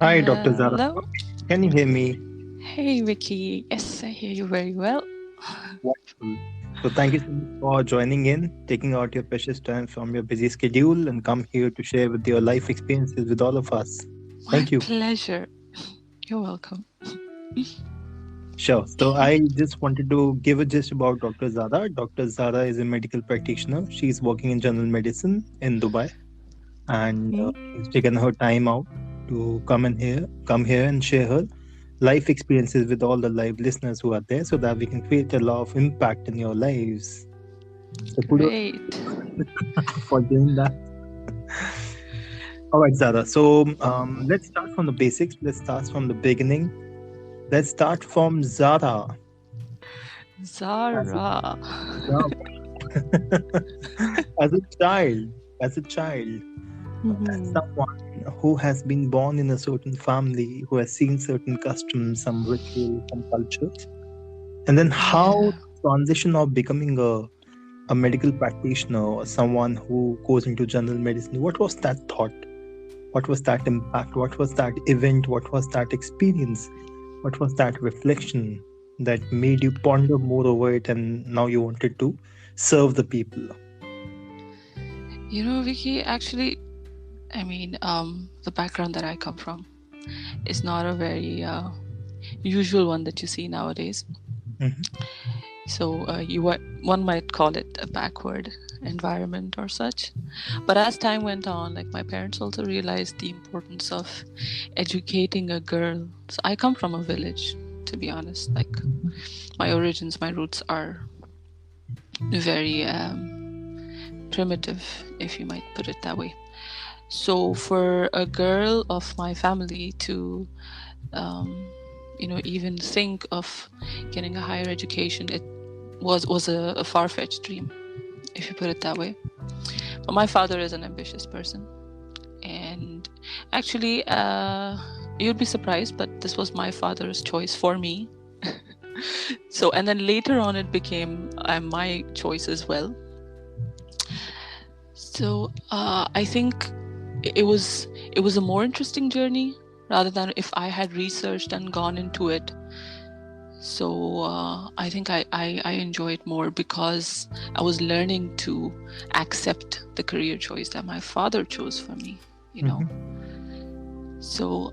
Hi, Dr. Zara. Hello. Can you hear me? Hey, Vicky. Yes, I hear you very well. Wonderful. So, thank you so much for joining in, taking out your precious time from your busy schedule, and come here to share with your life experiences with all of us. My Thank you. pleasure. You're welcome. Sure. So, I just wanted to give a gist about Dr. Zara. Dr. Zara is a medical practitioner. She's working in general medicine in Dubai, and Hmm? she's taken her time out to come here and share her life experiences with all the live listeners who are there, so that we can create a lot of impact in your lives. So kudos Great. for doing that. All right, Zara. So let's start from the basics. Let's start from the beginning. Let's start from Zara. As a, Zara. as a child, as a child, as Mhm. someone who has been born in a certain family, who has seen certain customs, some rituals, some cultures, and then how Yeah. transition of becoming a medical practitioner or someone who goes into general medicine, what was that thought? What was that impact? What was that event? What was that experience? What was that reflection that made you ponder more over it and now you wanted to serve the people? Vicky, actually, the background that I come from is not a very usual one that you see nowadays. Mhm. So one might call it a backward environment or such. But as time went on, like my parents also realized the importance of educating a girl. So I come from a village, to be honest. Like my origins, my roots are very primitive, if you might put it that way. So for a girl of my family to um, even think of getting a higher education, it was a far-fetched dream, if you put it that way. But my father is an ambitious person, and actually, you'd be surprised, but this was my father's choice for me. So, and then later on, it became my choice as well. So, I think it was a more interesting journey rather than if I had researched and gone into it. So I think I enjoy it more because I was learning to accept the career choice that my father chose for me, you know. Mhm. So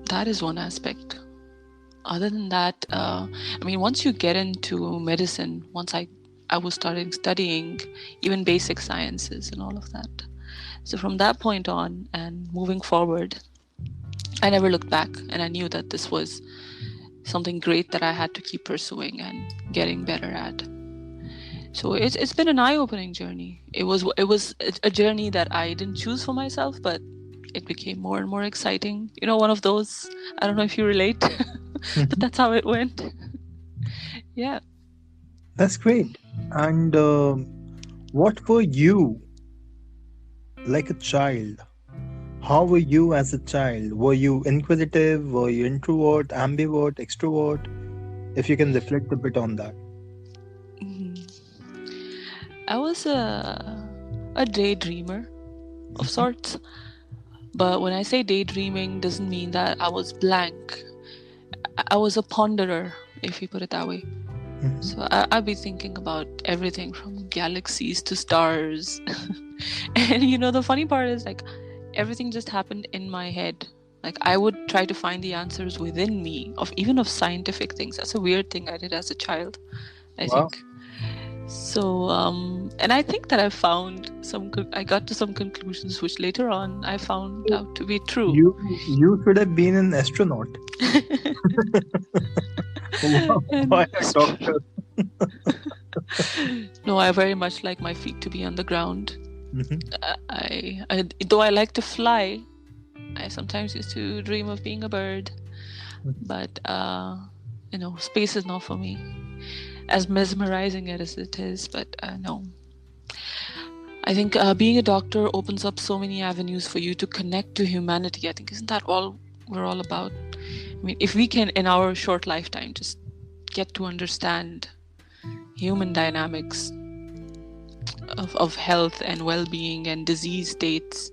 that is one aspect. Other than that, once you get into medicine, I was starting studying even basic sciences and all of that. So from that point on and moving forward, I never looked back, and I knew that this was something great that I had to keep pursuing and getting better at. So it's been an eye-opening journey. It was a journey that I didn't choose for myself, but it became more and more exciting. One of those. I don't know if you relate, but Mhm. that's how it went. Yeah. That's great. And what were you like a child? How were you as a child? Were you inquisitive? Were you introvert, ambivert, extrovert? If you can reflect a bit on that. Mhm. I was a daydreamer of Mhm. sorts, but when I say daydreaming, doesn't mean that I was blank. I was a ponderer, if you put it that way. Mhm. So I'd be thinking about everything from galaxies to stars. And the funny part is like everything just happened in my head. Like I would try to find the answers within me of even of scientific things. That's a weird thing I did as a child, I Wow. think. So and I think that I got to some conclusions which later on I found out to be true. You should have been an astronaut. Why And a doctor? no, I very much like my feet to be on the ground. Mhm. I though I like to fly, I sometimes used to dream of being a bird, but space is not for me. As mesmerizing as it is, but no. I think being a doctor opens up so many avenues for you to connect to humanity. I think isn't that all we're all about? I mean, if we can in our short lifetime just get to understand human dynamics of health and well-being and disease states,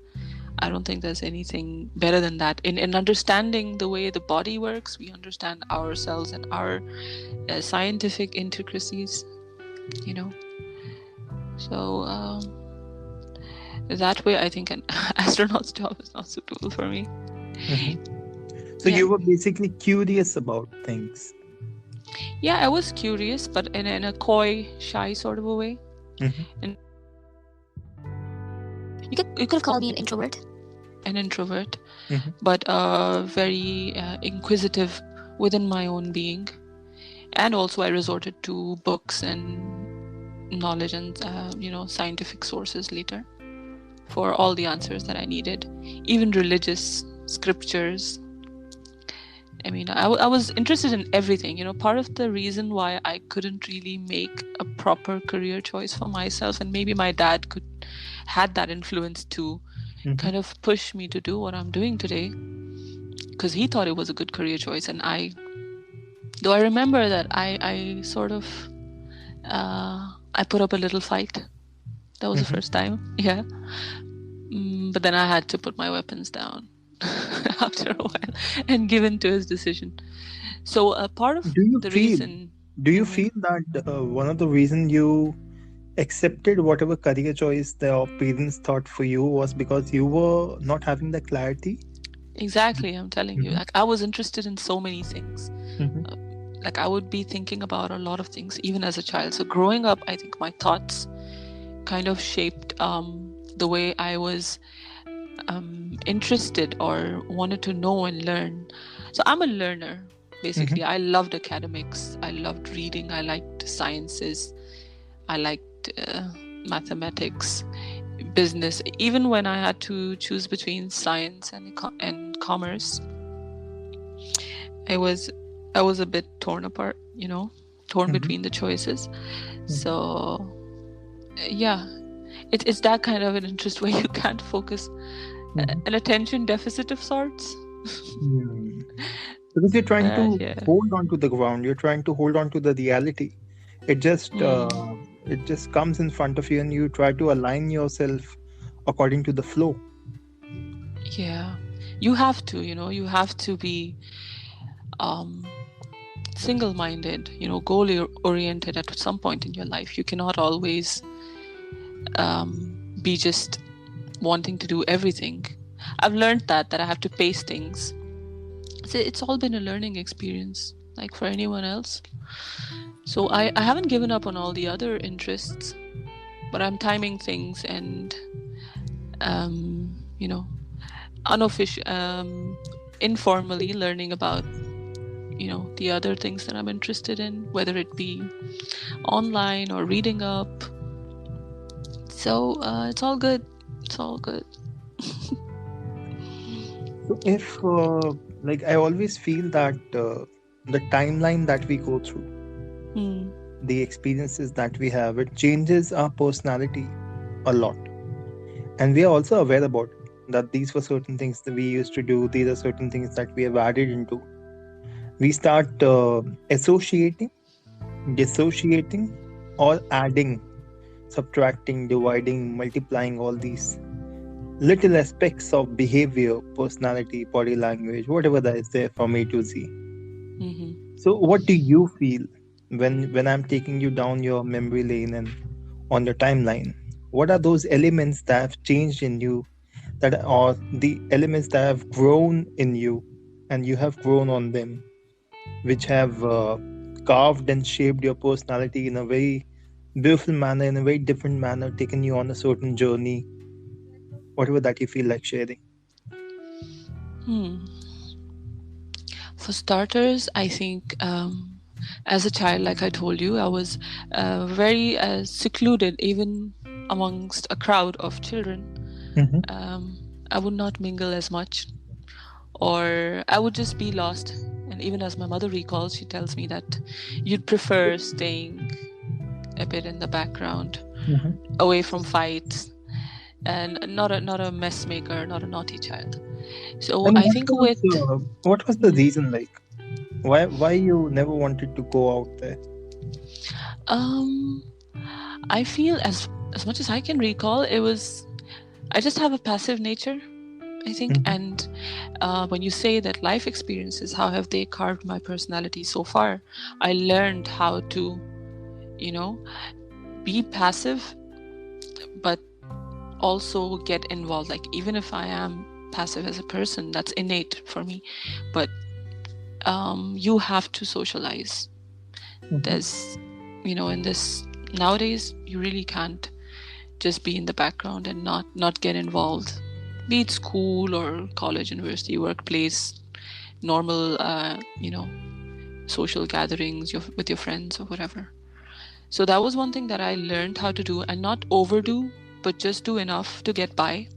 I don't think there's anything better than that. In understanding the way the body works, we understand ourselves and our scientific intricacies, you know. So that way, I think an astronaut's job is not suitable for me. So Yeah. you were basically curious about things. Yeah, I was curious, but in a coy, shy sort of a way. You could call me an introvert. An introvert, Mhm. but very inquisitive within my own being. And also I resorted to books and knowledge and scientific sources later for all the answers that I needed, even religious scriptures. I mean, I was interested in everything. Part of the reason why I couldn't really make a proper career choice for myself, and maybe my dad had that influence to kind of push me to do what I'm doing today, because he thought it was a good career choice. And I remember that I sort of I put up a little fight. That was the first time. Yeah. But then I had to put my weapons down after a while and give in to his decision. So part of Do you the feel reason. do you feel that one of the reason you accepted whatever career choice the parents thought for you was because you were not having the clarity? Exactly, I'm telling you. Mhm. Like, I was interested in so many things. Mhm. Like, I would be thinking about a lot of things even as a child. So growing up, I think my thoughts kind of shaped the way I was interested or wanted to know and learn. So I'm a learner, basically. I loved academics. I loved reading. I liked sciences. I liked mathematics, business. Even when I had to choose between science and commerce, I was a bit torn apart, torn between the choices. So yeah, it's that kind of an interest where you can't focus, an attention deficit of sorts. Hmm. Because you're trying to Yeah. hold on to the ground, you're trying to hold on to the reality. It just it just comes in front of you, and you try to align yourself according to the flow. Yeah, you have to, you have to be single-minded, goal-oriented at some point in your life. You cannot always be just wanting to do everything. I've learned that I have to pace things. So it's all been a learning experience, like for anyone else. So I haven't given up on all the other interests, but I'm timing things and you know unofficial informally learning about the other things that I'm interested in, whether it be online or reading up. So it's all good. It's all good. So if like I always feel that the timeline that we go through, Hmm. the experiences that we have, it changes our personality a lot. And we are also aware about it, that these were certain things that we used to do, these are certain things that we have added into. We start associating, dissociating, or adding, subtracting, dividing, multiplying all these little aspects of behavior, personality, body language, whatever that is there from A to Z. Mm-hmm. So, what do you feel when I'm taking you down your memory lane and on your timeline? What are those elements that have changed in you, that are the elements that have grown in you, and you have grown on them, which have carved and shaped your personality in a very beautiful manner, in a very different manner, taken you on a certain journey, whatever that you feel like sharing? Hmm. For starters, I think as a child, like I told you, I was very secluded, even amongst a crowd of children. Mm-hmm. I would not mingle as much, or I would just be lost. And even as my mother recalls, she tells me that you'd prefer staying a bit in the background, Mm-hmm. away from fights, and not a mess maker, not a naughty child. So And I think with what was the reason like? Why you never wanted to go out there? um I feel as much as I can recall, it was I just have a passive nature. I think. And when you say that life experiences, how have they carved my personality so far? I learned how to, be passive, but also get involved. Like, even if I am passive as a person, that's innate for me. But you have to socialize. There's, in this nowadays, you really can't just be in the background and not get involved, be it school or college, university, workplace, normal social gatherings with your friends or whatever. So that was one thing that I learned how to do, and not overdo, but just do enough to get by.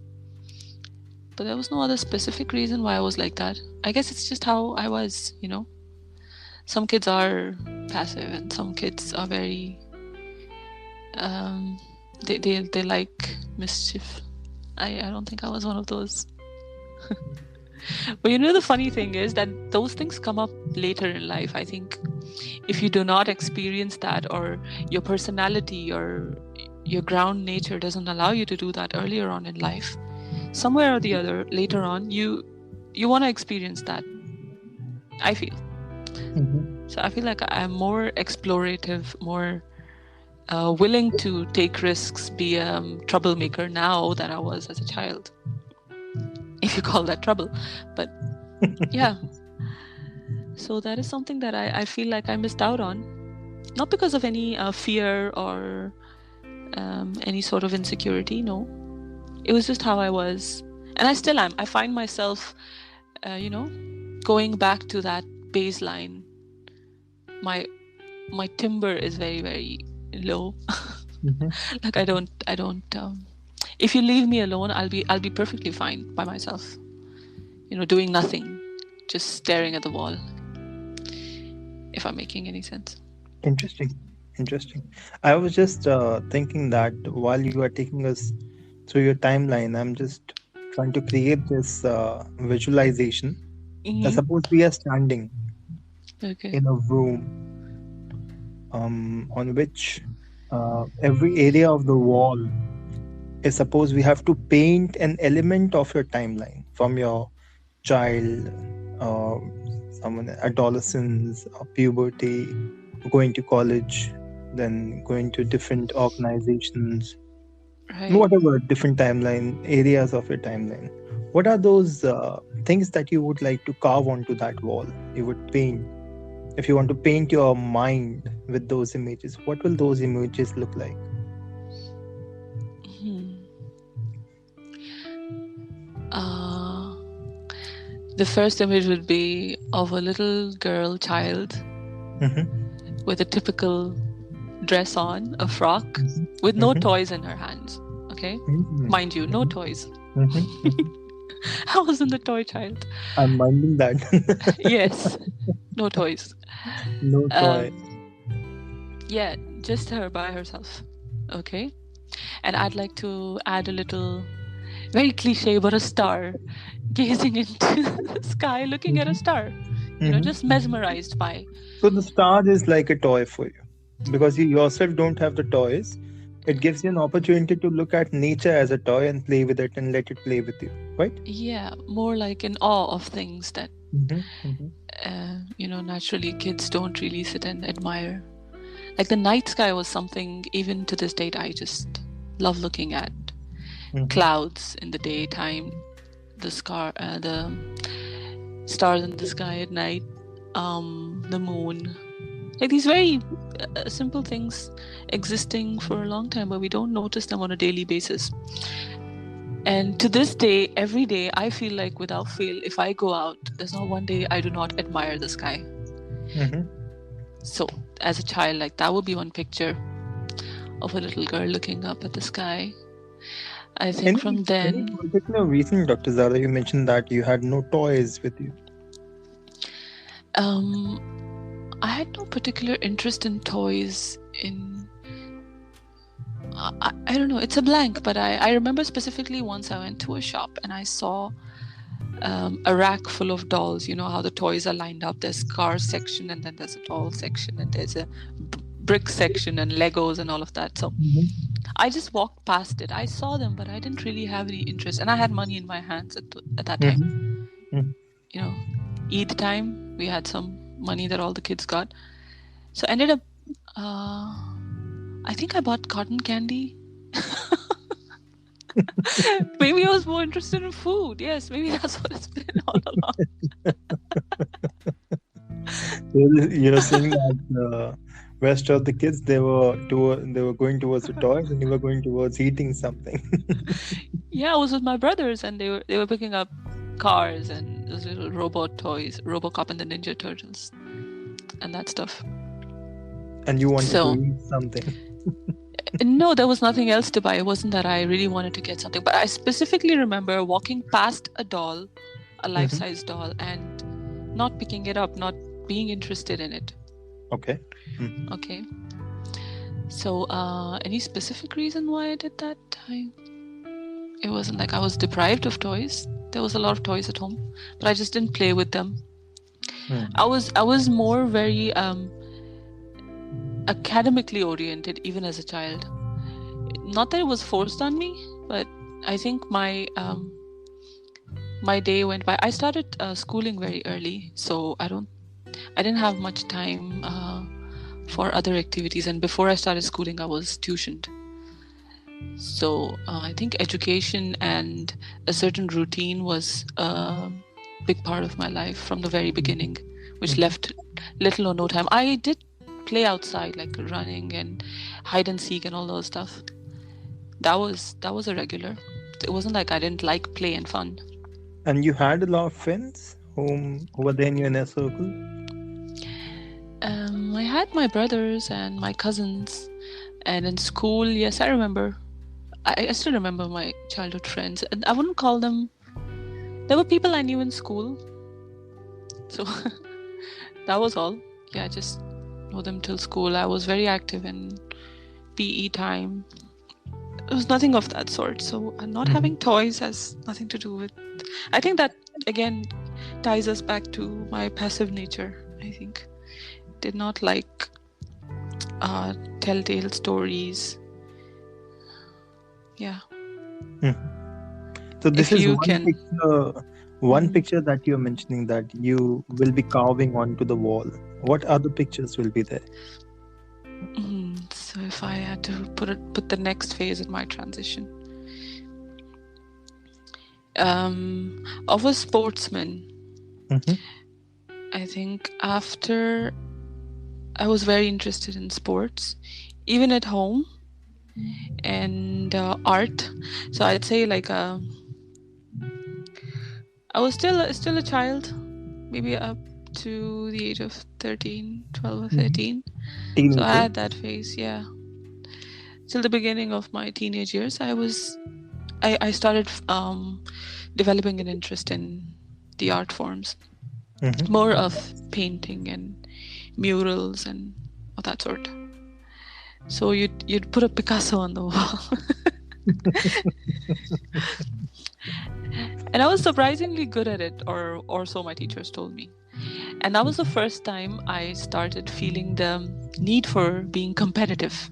But there was no other specific reason why I was like that. I guess it's just how I was. Some kids are passive and some kids are very they like mischief. I don't think I was one of those. But the funny thing is that those things come up later in life. I think if you do not experience that, or your personality or your ground nature doesn't allow you to do that earlier on in life, somewhere or the other later on you want to experience that, I feel. So I feel like I'm more explorative, more willing to take risks, be a troublemaker now than I was as a child, if you call that trouble. But yeah, so that is something that I feel like I missed out on, not because of any fear or any sort of insecurity. No, it was just how I was, and I still am. I find myself going back to that baseline. My timber is very, very low. Like I don't if you leave me alone, I'll be perfectly fine by myself, doing nothing, just staring at the wall, if I'm making any sense. Interesting. I was just thinking that while you are taking us through your timeline, I'm just trying to create this visualization. Suppose we are standing in a room on which every area of the wall is, suppose we have to paint an element of your timeline from your child, adolescence, puberty, going to college, then going to different organizations, right. Whatever different timeline areas of your timeline. What are those things that you would like to carve onto that wall? You would paint. If you want to paint your mind with those images, what will those images look like? The first image would be of a little girl child with a typical dress on, a frock, with no toys in her hands. Okay? Mind you, no toys. I wasn't the toy child. I'm minding that. Yes, no toys. No toy. Yeah, just her by herself. Okay? And I'd like to add a little, very cliche, but a star, gazing into the sky, looking at a star, just mesmerized by. So the star is like a toy for you, because you yourself don't have the toys. It gives you an opportunity to look at nature as a toy and play with it and let it play with you, right? Yeah, more like in awe of things that, naturally kids don't really sit and admire. Like the night sky was something, even to this date, I just love looking at. Clouds in the daytime, the stars in the sky at night, the moon. Like these very simple things existing for a long time, but we don't notice them on a daily basis. And to this day, every day, I feel like without fail, if I go out, there's not one day I do not admire the sky. So as a child, like that would be one picture of a little girl looking up at the sky. I think from then... Any particular reason, Dr. Zaara, you mentioned that you had no toys with you? I had no particular interest in toys. I don't know, it's a blank, but I remember specifically once I went to a shop and I saw a rack full of dolls. You know how the toys are lined up. There's car section, and then there's a doll section, and there's a brick section and Legos and all of that. So I just walked past it. I saw them, but I didn't really have any interest. And I had money in my hands at that time. Mm-hmm. You know, Eid time, we had some money that all the kids got. So I ended up, I think I bought cotton candy. Maybe I was more interested in food. Yes, maybe that's what it's been all along. You're saying that the rest of the kids they were going towards the toys and you were going towards eating something. Yeah, I was with my brothers, and they were picking up cars and those little robot toys, RoboCop and the Ninja Turtles, and that stuff. And you wanted to So eat something. no, there was nothing else to buy. It wasn't that I really wanted to get something, but I specifically remember walking past a doll, a life-size doll, and not picking it up, not being interested in it. Okay. Okay. So, any specific reason why I did that? It wasn't like I was deprived of toys. There was a lot of toys at home, but I just didn't play with them. I was more very academically oriented even as a child. Not that it was forced on me, but I think my day went by. I started schooling very early, so I didn't have much time for other activities. And before I started schooling, I was tuitioned. So I think education and a certain routine was a big part of my life from the very beginning, which left little or no time. I did play outside, like running and hide and seek and all those stuff. That was a regular. It wasn't like I didn't like play and fun. And you had a lot of friends who were there in your inner circle? I had my brothers and my cousins, and in school, yes, I remember. I still remember my childhood friends, and I wouldn't call them. There were people I knew in school, so that was all. Yeah, I just know them till school. I was very active in PE time. It was nothing of that sort. So not having toys has nothing to do with. I think that again ties us back to my passive nature. I think did not like telltale stories. Yeah. So this If is you can. one picture that you're mentioning that you will be carving onto the wall. What other pictures will be there? So if I had to put the next phase in my transition of a sportsman, I think after I was very interested in sports, even at home, and art. So I'd say like I was still a child, maybe up to the age of 13, 12 or 13. Teenager. So I had that phase, yeah. Till the beginning of my teenage years, I started developing an interest in the art forms, more of painting and murals and of that sort. So you'd put a Picasso on the wall. And I was surprisingly good at it, or so my teachers told me. And that was the first time I started feeling the need for being competitive,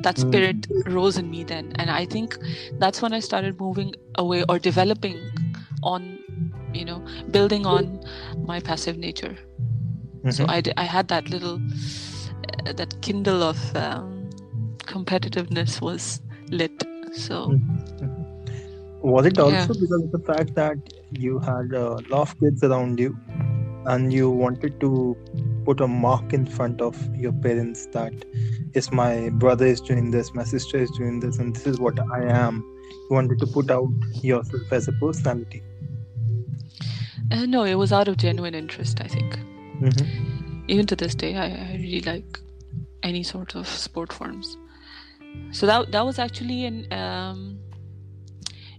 That spirit rose in me then. And I think that's when I started moving away or developing on, building on my passive nature. So I had that little, that kindle of competitiveness was lit. So was it also because of the fact that you had a lot of kids around you and you wanted to put a mark in front of your parents that yes, my brother is doing this, my sister is doing this, and this is what I am? You wanted to put out yourself as a personality? No, it was out of genuine interest, I think. Even to this day, I really like any sort of sport forms. So that was actually an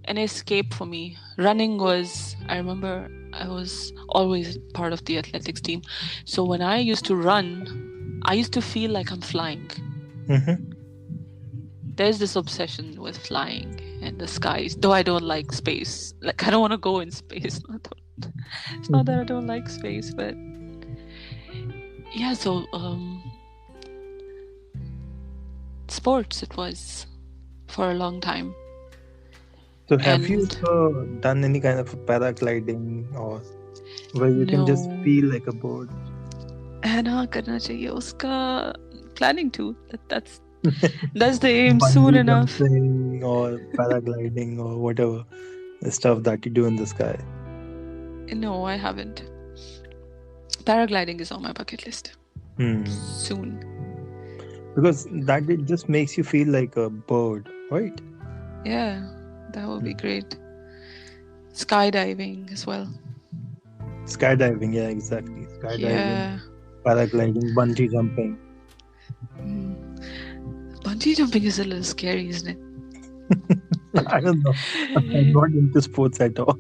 escape for me. Running was, I remember I was always part of the athletics team. So when I used to run, I used to feel like I'm flying. There's this obsession with flying and the skies, though I don't like space. Like I don't want to go in space. It's not that I don't like space, but yeah, so sports it was. for a long time. So have you And done any kind of paragliding or where you can just no, feel like a bird? है ना करना चाहिए उसका planning to. That's the aim soon Bungee enough. jumping or paragliding or whatever the stuff that you do in the sky. No, I haven't. Paragliding is on my bucket list Hmm. soon. Because that it just makes you feel like a bird, right? Yeah, that would be Hmm. great. Skydiving as well. Skydiving, yeah, exactly. Skydiving, Yeah. paragliding, bungee jumping. Bungee jumping is a little scary, isn't it? I don't know. I'm not into sports at all.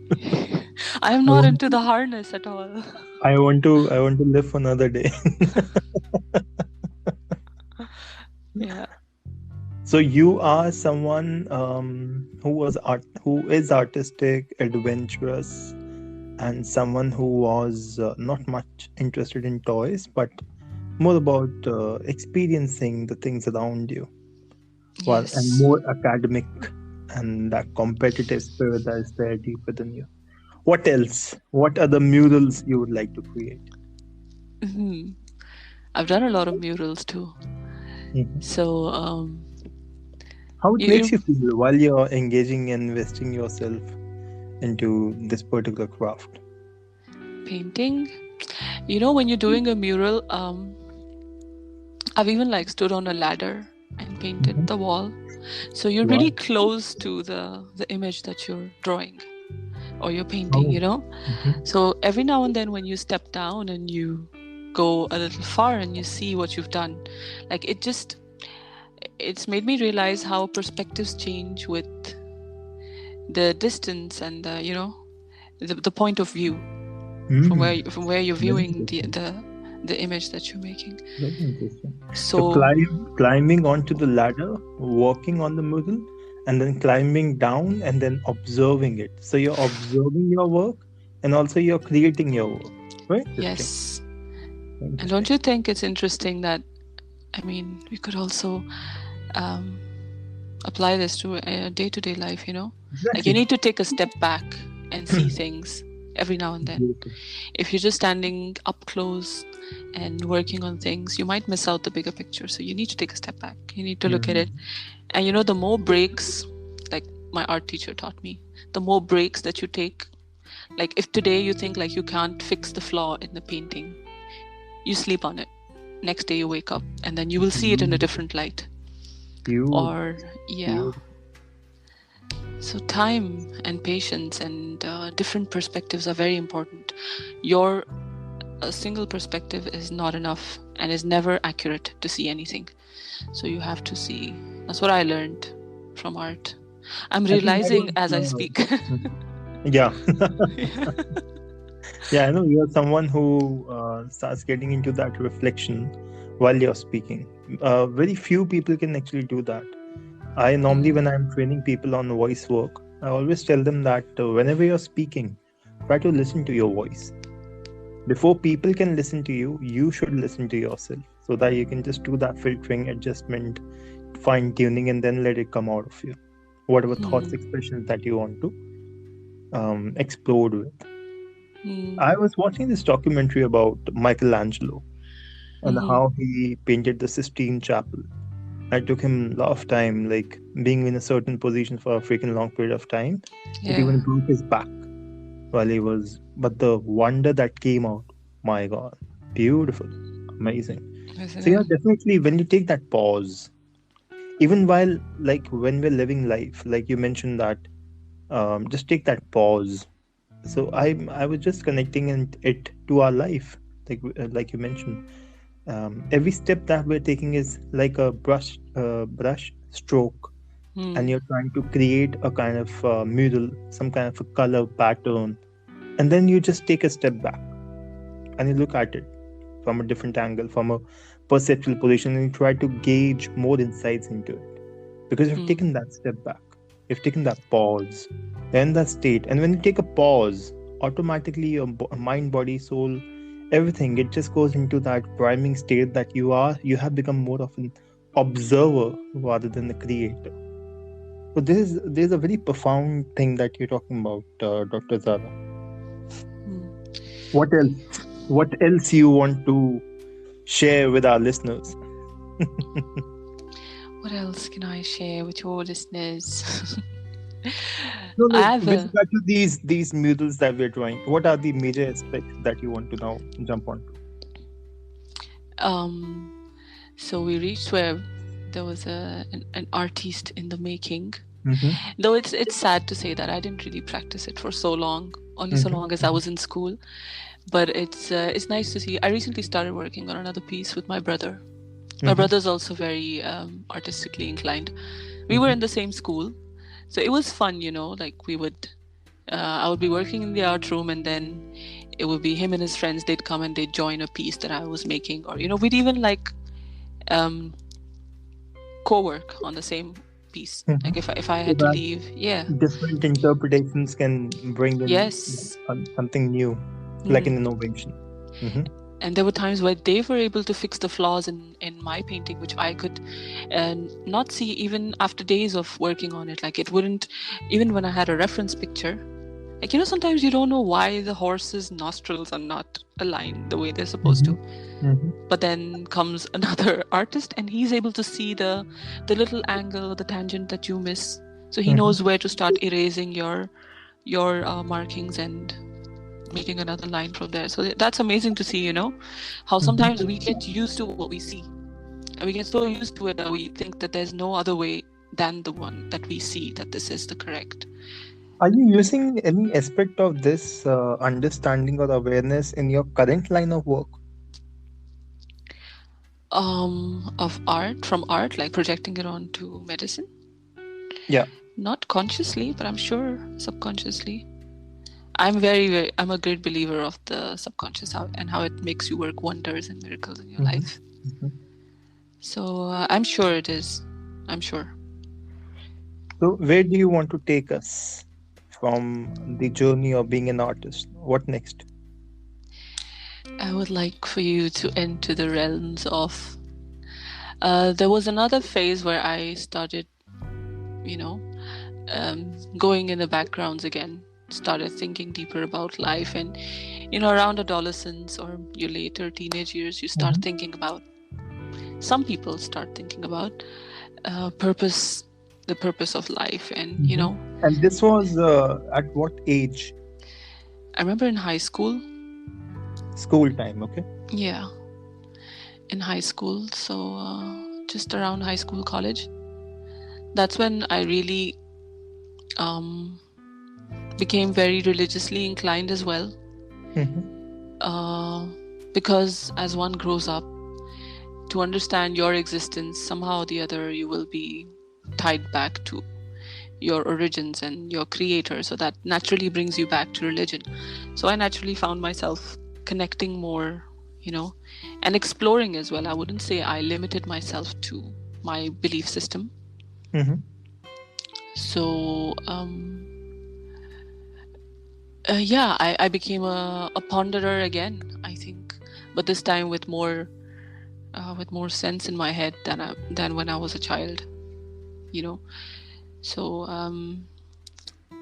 I am I not want into the harness at all. I want to live for another day. Yeah. So you are someone who is artistic, adventurous, and someone who was not much interested in toys, but more about experiencing the things around you, well, and Yes. more academic and that competitive spirit that is there deep within you. What else? What other murals you would like to create? Hmm. I've done a lot of murals too. Mhm. So, How it makes you you feel while you're engaging and investing yourself into this particular craft? painting. When you're doing a mural, I've even like stood on a ladder and painted Mhm. the wall. So you're Wow. really close to the image that you're drawing or you're painting, Oh. Mhm. So every now and then when you step down and you go a little far and you see what you've done, like it's made me realize how perspectives change with the distance and the point of view from where you're Very viewing interesting. the image that you're making. Very interesting. So So climbing onto the ladder, walking on the middle, and then climbing down and then observing it. So you're observing your work and also you're creating your work. Very interesting. yes, Very and don't interesting. you think it's interesting that we could also um, apply this to day-to-day life, like you Exactly. need to take a step back and see things every now and then. Beautiful. If you're just standing up close and working on things, you might miss out the bigger picture. So you need to take a step back, you need to look at it. Mhm. And the more breaks, like my art teacher taught me, the more breaks that you take, like if today you think like you can't fix the flaw in the painting, you sleep on it. Next day you wake up and then you will see it in a Beautiful. different light. Beautiful. Or yeah. Beautiful. So time and patience and different perspectives are very important. Your a single perspective is not enough and is never accurate to see anything. So you have to see. That's what I learned from art. I'm I think that realizing is as I speak. yeah. Yeah. Yeah, I know you're someone who starts getting into that reflection while you're speaking. Very few people can actually do that. I normally, when I'm training people on voice work, I always tell them that whenever you're speaking, try to listen to your voice. Before people can listen to you, you should listen to yourself so that you can just do that filtering, adjustment, fine tuning, and then let it come out of you. Whatever thoughts, Hmm. expressions that you want to explode with. Hmm. I was watching this documentary about Michelangelo and Hmm. how he painted the Sistine Chapel. It took him a lot of time, like being in a certain position for a freaking long period of time. It Yeah. even broke his back while he was. But the wonder that came out, my God, beautiful, amazing. Isn't So yeah, it? definitely when you take that pause, even while like when we're living life, like you mentioned that, just take that pause. So I was just connecting it to our life, like you mentioned. Every step that we're taking is like a brush stroke, and Hmm. you're trying to create a kind of mural, some kind of a color pattern, and then you just take a step back and you look at it from a different angle, from a perceptual position, and you try to gauge more insights into it because you've Hmm. taken that step back, you've taken that pause, you're in that state, and when you take a pause, automatically your mind, body, soul, everything, it just goes into that priming state that you have become more of an observer rather than a creator. So there's a very profound thing that you're talking about, Dr. Zara. Hmm. What else? What else you want to share with our listeners? What else can I share with your listeners? No, I like have with a regard to these murals that we're drawing, what are the major aspects that you want to now jump onto? um so we reached where there was an artist in the making. Mm-hmm. Though it's sad to say that I didn't really practice it for so long, only so Mm-hmm. long as I was in school. But it's nice to see. I recently started working on another piece with my brother. My Mm-hmm. brother's also very artistically inclined. We were Mm-hmm. in the same school, so it was fun, like we would I would be working in the art room, and then it would be him and his friends. They'd come and they'd join a piece that I was making, or we'd even like um, co-work on the same piece. Mm-hmm. Like if I So had to that leave, yeah, different interpretations can bring in yes. something new, like an Mhm. innovation. Mm-hmm. And there were times where they were able to fix the flaws in my painting, which I could not see even after days of working on it. Like it wouldn't, even when I had a reference picture. Like, sometimes you don't know why the horse's nostrils are not aligned the way they're supposed to. Mm-hmm. Mm-hmm. But then comes another artist, and he's able to see the little angle, the tangent that you miss. So he Mm-hmm. knows where to start erasing your markings and making another line from there. So that's amazing to see, how sometimes we get used to what we see. And we get so used to it that we think that there's no other way than the one that we see, that this is the correct. Are you using any aspect of this understanding or awareness in your current line of work? Of art, from art, like projecting it onto medicine. Yeah. Not consciously, but I'm sure subconsciously. I'm a great believer of the subconscious, and how it makes you work wonders and miracles in your Mm-hmm. life. Mm-hmm. So I'm sure it is. I'm sure. So, where do you want to take us from the journey of being an artist? What next? I would like for you to enter the realms of. There was another phase where I started, you know, going in the backgrounds again. Started thinking deeper about life, and around adolescence or your later teenage years, you start Mm-hmm. thinking about. Some people start thinking about purpose, the purpose of life, and Mm-hmm. And this was at what age? I remember in high school. School time, okay? Yeah, in high school. So just around high school, college. That's when I really um, became very religiously inclined as well. Mm-hmm. Because as one grows up, to understand your existence, somehow or the other, you will be tied back to your origins and your creator. So that naturally brings you back to religion. So I naturally found myself connecting more, and exploring as well. I wouldn't say I limited myself to my belief system. Mm-hmm. So yeah, I became a ponderer again, I think, but this time with more sense in my head than when I was a child. So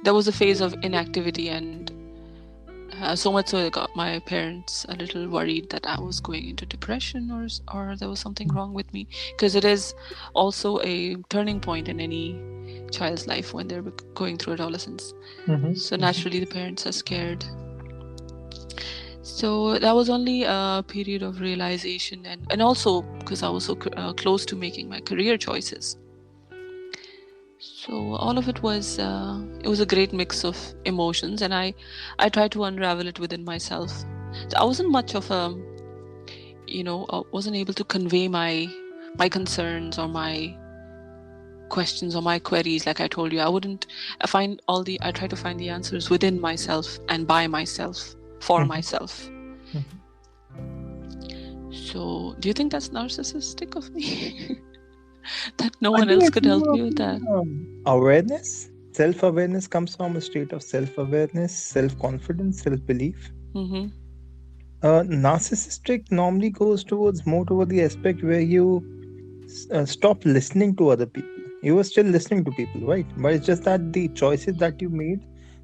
there was a phase of inactivity, and so much so it got my parents a little worried that I was going into depression, or there was something wrong with me, because it is also a turning point in any child's life when they're going through adolescence. Mm-hmm. So naturally the parents are scared. So that was only a period of realization, and also because I was so close to making my career choices. So all of it was a great mix of emotions, and I tried to unravel it within myself. So I wasn't much of a, I wasn't able to convey my concerns or my questions or my queries. Like I told you, I try to find the answers within myself and by myself, for Mm-hmm. myself. Mm-hmm. So do you think that's narcissistic of me? That no I one think else it's could help more me with that? awareness. Self-awareness comes from a state of self-awareness, self-confidence, self-belief. Mm-hmm. Narcissistic normally goes toward the aspect where you stop listening to other people. You were still listening to people, right? But it's just that the choices that you made,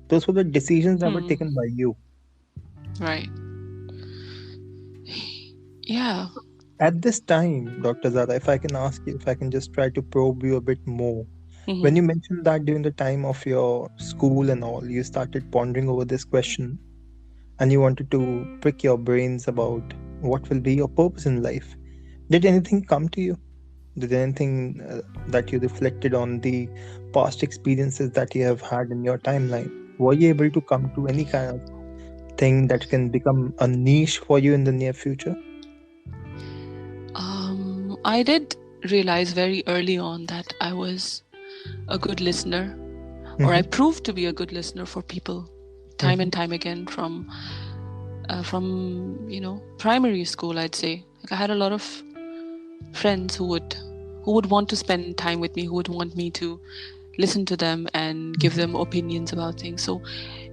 those were the decisions that were taken by you. Right. Yeah. At this time, Dr. Zara, if I can ask you, if I can just try to probe you a bit more, when you mentioned that during the time of your school and all, you started pondering over this question and you wanted to prick your brains about what will be your purpose in life. Did anything come to you? Did anything that you reflected on the past experiences that you have had in your timeline? Were you able to come to any kind of thing that can become a niche for you in the near future? I did realize very early on that I was a good listener, or I Mm-hmm. proved to be a good listener for people time Mm-hmm. and time again from primary school, I'd say. Like I had a lot of friends who would want to spend time with me, who would want me to listen to them and give them opinions about things. So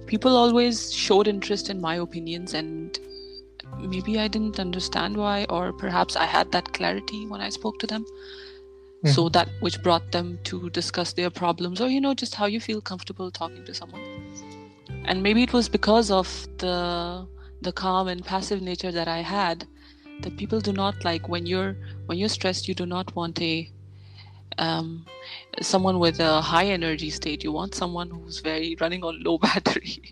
people always showed interest in my opinions, and maybe I didn't understand why, or perhaps I had that clarity when I spoke to them. So Mm-hmm. that which brought them to discuss their problems, or just how you feel comfortable talking to someone. And maybe it was because of the calm and passive nature that I had, that people do not like when you're stressed. You do not want a um, someone with a high energy state. You want someone who's very running on low battery.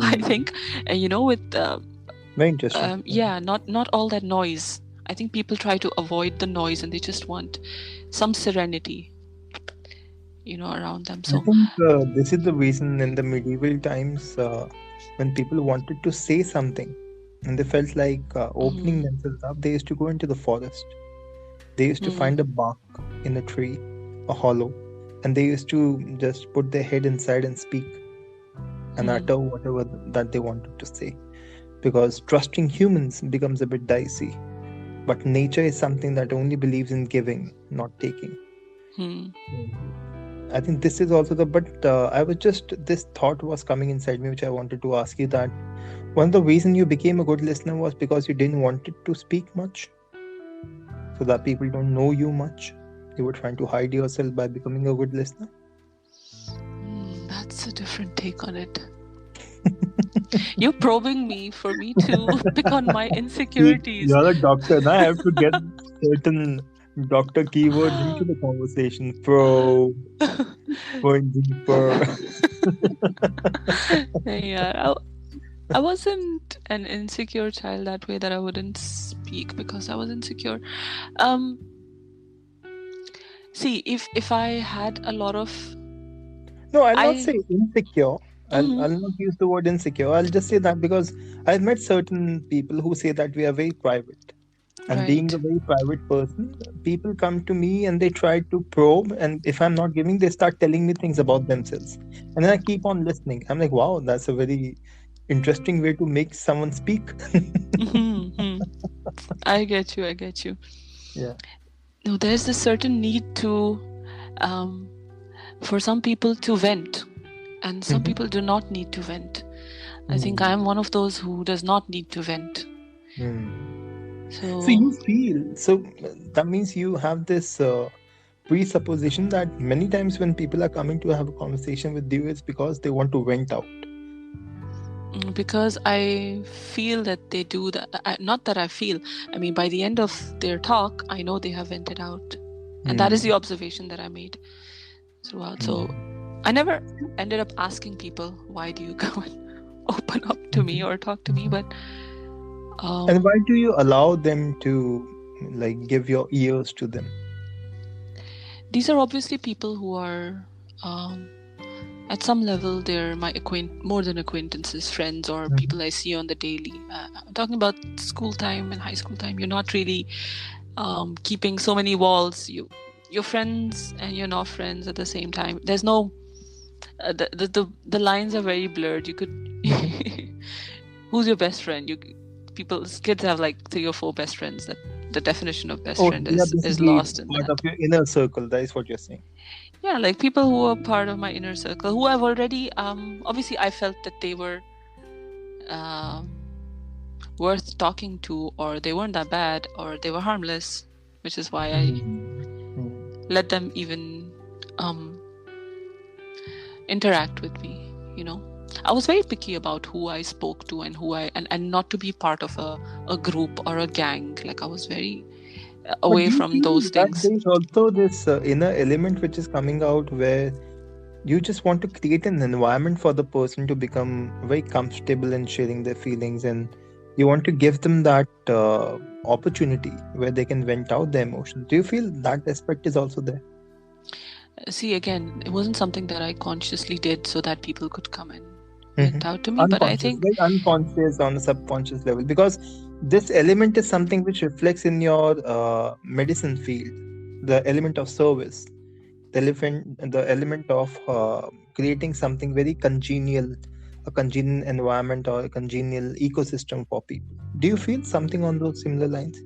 I Hmm. think, and with Very interesting. not all that noise. I think people try to avoid the noise and they just want some serenity, around them. I So, think this is the reason in the medieval times when people wanted to say something and they felt like opening mhm, themselves up, they used to go into the forest. They used to find a mhm, bark in a tree, a hollow, and they used to just put their head inside and speak and mhm, utter whatever that they wanted to say. Because trusting humans becomes a bit dicey. But nature is something that only believes in giving, not taking. mhm. Mm. I think this is also the, but I was just, this thought was coming inside me, which I wanted to ask you that one of the reason you became a good listener was because you didn't want it to speak much, so that people don't know you much. You were trying to hide yourself by becoming a good listener. That's a different take on it. You're probing me for me to pick on my insecurities. You're a doctor, now I have to get certain doctor keywords into the conversation. Pro, going deeper. Yeah, I wasn't an insecure child that way, that I wouldn't speak because I was insecure. Um, See, if I had a lot of No, I'll not I say insecure. I'll mhm, not use the word insecure. I'll just say that because I've met certain people who say that we are very private. And being right. a very private person, people come to me and they try to probe. And if I'm not giving, they start telling me things about themselves. And then I keep on listening. I'm like, wow, that's a very interesting way to make someone speak. Mhm. I get you. I get you. Yeah. No, there's this certain need to, um, for some people to vent, and some Mhm. people do not need to vent. I think Mm. I'm one of those who does not need to vent. Mm. So So, you feel, so that means you have this presupposition that many times when people are coming to have a conversation with you, it's because they want to vent out. because I feel that they do that. Not that I feel. I mean, by the end of their talk, I know they have vented out, and that is Mm. the observation that I made throughout. So Mm. I never ended up asking people, why do you come and open up to me Mhm. or talk to me? But And um, why do you allow them to like give your ears to them? these are obviously people who are, um, at some level, they're my more than acquaintances, friends, or Mhm. people I see on the daily. I'm talking about school time and high school time. You're not really keeping so many walls. You're friends and you're not friends at the same time. There's no the lines are very blurred. You could Mhm. who's your best friend? Kids have like 3 or 4 best friends. That the definition of best Oh, friend they are is basically lost in part that. of your inner circle. That is what you're saying. Yeah, like people who are part of my inner circle, who I've already obviously I felt that they were um worth talking to, or they weren't that bad, or they were harmless, which is why I Mm. Mm. let them even. um, interact with me, you know. I was very picky about who I spoke to and and not to be part of a group or a gang. Like I was very But away do you from feel those that things. there is also this inner element which is coming out where you just want to create an environment for the person to become very comfortable in sharing their feelings, and you want to give them that opportunity where they can vent out their emotions? Do you feel that aspect is also there? See, again, it wasn't something that I consciously did so that people could come and Hmm. vent out to me, but I Unconscious, think, very unconscious on a subconscious level, because this element is something which reflects in your medicine field, the element of service, the element of creating something very congenial, a congenial environment or a congenial ecosystem for people. Do you feel something on those similar lines?